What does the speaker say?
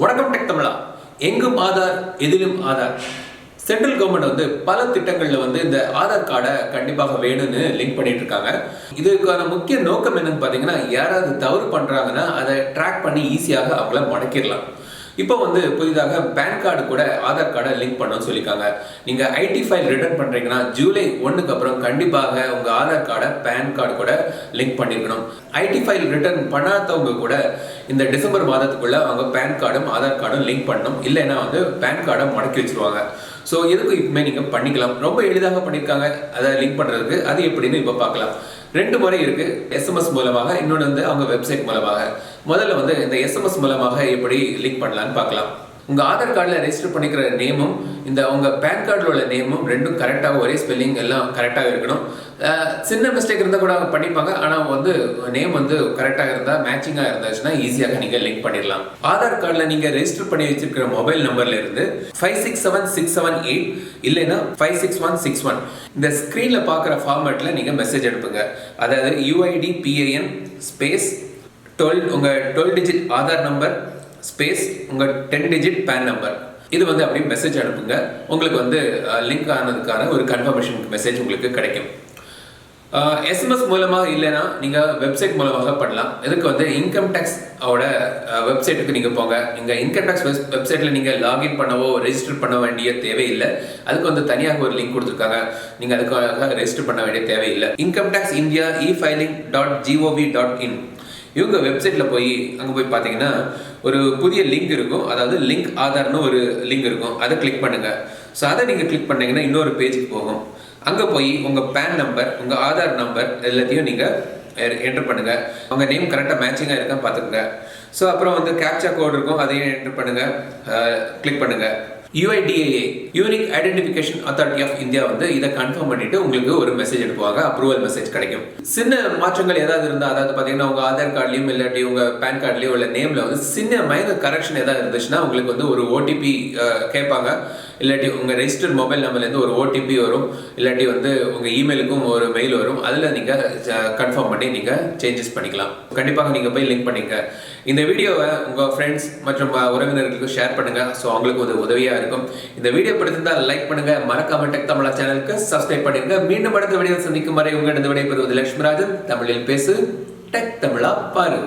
வணக்கம் டெக் தமிழா. எங்கும் ஆதார் எதிலும் ஆதார். சென்ட்ரல் கவர்மெண்ட் வந்து பல திட்டங்கள்ல வந்து இந்த ஆதார் கார்டை கண்டிப்பாக வேணும்னு லிங்க் பண்ணிட்டு இருக்காங்க. இதுக்கான முக்கிய நோக்கம் என்னன்னு பாத்தீங்கன்னா, யாராவது தவறு பண்றாங்கன்னா அதை ட்ராக் பண்ணி ஈஸியாக அவங்கள முடக்கிடலாம். இப்போ வந்து புதிதாக பேன் கார்டு கூட ஆதார் கார்டை லிங்க் பண்ணணும்னு சொல்லியிருக்காங்க. நீங்க ஐடி ஃபைல் ரிட்டர்ன் பண்றீங்கன்னா ஜூலை 1க்கு அப்புறம் கண்டிப்பாக உங்க ஆதார் கார்டை பேன் கார்டு கூட லிங்க் பண்ணிருக்கணும். ஐடி ஃபைல் ரிட்டர்ன் பண்ணாதவங்க கூட இந்த டிசம்பர் மாதத்துக்குள்ள அவங்க பேன் கார்டும் ஆதார் கார்டும் லிங்க் பண்ணணும். இல்லைன்னா வந்து பேன் கார்டை முடக்கி வச்சிருவாங்க. ஸோ எதுக்கு இப்பவுமே நீங்க பண்ணிக்கலாம். ரொம்ப எளிதாக பண்ணியிருக்காங்க அதை லிங்க் பண்றதுக்கு. அது எப்படின்னு இப்போ பார்க்கலாம். 2 முறை இருக்கு. எஸ்எம்எஸ் மூலமாக, இன்னொன்று வந்து அவங்க வெப்சைட் மூலமாக. முதல்ல வந்து இந்த எஸ்எம்எஸ் மூலமாக எப்படி லிங்க் பண்ணலாம்னு பார்க்கலாம். உங்க ஆதார் கார்டில் ரெஜிஸ்டர் பண்ணிக்கிற நேமும் இந்த உங்க பேன் கார்டில் உள்ள நேமும் ரெண்டும் கரெக்டாக ஒரே ஸ்பெல்லிங் எல்லாம் கரெக்டாக இருக்கணும். சின்ன மிஸ்டேக் இருந்தால் கூட அவங்க பண்ணிப்பாங்க. ஆனால் வந்து நேம் வந்து கரெக்டாக இருந்தால் மேட்சிங்காக இருந்துச்சுன்னா ஈஸியாக நீங்கள் லிங்க் பண்ணிடலாம். ஆதார் கார்டில் நீங்கள் ரெஜிஸ்டர் பண்ணி வச்சிருக்கிற மொபைல் நம்பர்ல இருந்து 567678 இல்லைன்னா 56161 இந்த ஸ்க்ரீன்ல பார்க்குற ஃபார்மேட்டில் நீங்கள் மெசேஜ் அனுப்புங்க. அதாவது UIDPIN ஸ்பேஸ் 12 உங்கள் 12 டிஜிட் ஆதார் நம்பர் ஸ்பேஸ் உங்கள் 10 டிஜிட் பேன் நம்பர். இது வந்து அப்படி மெசேஜ் அனுப்புங்க. உங்களுக்கு வந்து லிங்க் ஆனதுக்கான ஒரு கன்ஃபர்மேஷன் மெசேஜ் உங்களுக்கு கிடைக்கும். எஸ்எம்எஸ் மூலமாக இல்லைன்னா நீங்கள் வெப்சைட் மூலமாக பண்ணலாம். இதுக்கு வந்து இன்கம் டேக்ஸ் ஓட வெப்சைட்டுக்கு நீங்கள் போங்க. நீங்கள் இன்கம் டேக்ஸ் வெப்சைட்டில் நீங்கள் லாகின் பண்ணவோ ரெஜிஸ்டர் பண்ண வேண்டிய தேவையில்லை. அதுக்கு வந்து தனியாக ஒரு லிங்க் கொடுத்துருக்காங்க. நீங்கள் அதுக்காக ரெஜிஸ்டர் பண்ண வேண்டிய தேவையில்லை. இன்கம் டேக்ஸ் இந்தியா efiling.gov.in இவங்க வெப்சைட்டில் போய் அங்கே போய் பார்த்தீங்கன்னா ஒரு புதிய லிங்க் இருக்கும். அதாவது லிங்க் ஆதார்னு ஒரு லிங்க் இருக்கும். அதை கிளிக் பண்ணுங்க. ஸோ அதை நீங்கள் கிளிக் பண்ணீங்கன்னா இன்னொரு பேஜுக்கு போகும். அங்கே போய் உங்கள் பேன் நம்பர், உங்கள் ஆதார் நம்பர் எல்லாத்தையும் நீங்கள் என்டர் பண்ணுங்க. உங்கள் நேம் கரெக்டாக மேட்சிங்காக இருக்கான்னு பார்த்துக்குங்க. ஸோ அப்புறம் வந்து கேப்சா கோட் இருக்கும். அதையும் என்டர் பண்ணுங்க. கிளிக் பண்ணுங்க. UIDAI unique identification authority of India வந்து இதை கன்ஃபார்ம் பண்ணிட்டு உங்களுக்கு ஒரு மெசேஜ் அனுப்புவாங்க. அப்ரூவல் மெசேஜ் கிடைக்கும். சின்ன மாற்றங்கள் ஏதாவது இருந்தால், அதாவது பார்த்தீங்கன்னா உங்க ஆதார் கார்டுலையும் இல்லாட்டி உங்க பேன் கார்டுலையும் உள்ள நேம்ல வந்து சின்ன மைனர் கரெக்ஷன் ஏதாவது இருந்துச்சுன்னா உங்களுக்கு வந்து ஒரு OTP கேட்பாங்க. இல்லாட்டி உங்க ரெஜிஸ்டர்ட் மொபைல் நம்பர்லேருந்து ஒரு OTP வரும். இல்லாட்டி வந்து உங்க இமெயிலுக்கும் ஒரு மெயில் வரும். அதில் நீங்க கன்ஃபார்ம் பண்ணி நீங்க சேஞ்சஸ் பண்ணிக்கலாம். கண்டிப்பாக நீங்க போய் லிங்க் பண்ணிக்க. இந்த வீடியோவை உங்க ஃப்ரெண்ட்ஸ் மற்றும் உறவினர்களுக்கு ஷேர் பண்ணுங்க. ஸோ அவங்களுக்கு ஒரு உதவியா இருக்கும். இந்த வீடியோ பிடிச்சிருந்தால் லைக் பண்ணுங்க. மறக்காம டெக் தமிழா சேனலுக்கு சப்ஸ்கிரைப் பண்ணிருங்க. மீண்டும் அடுத்த வீடியோ சந்திக்கும் வரை உங்களிடம் விடைபெறுவது லட்சுமிராஜன். தமிழில் பேசு, டெக் தமிழா பாரு.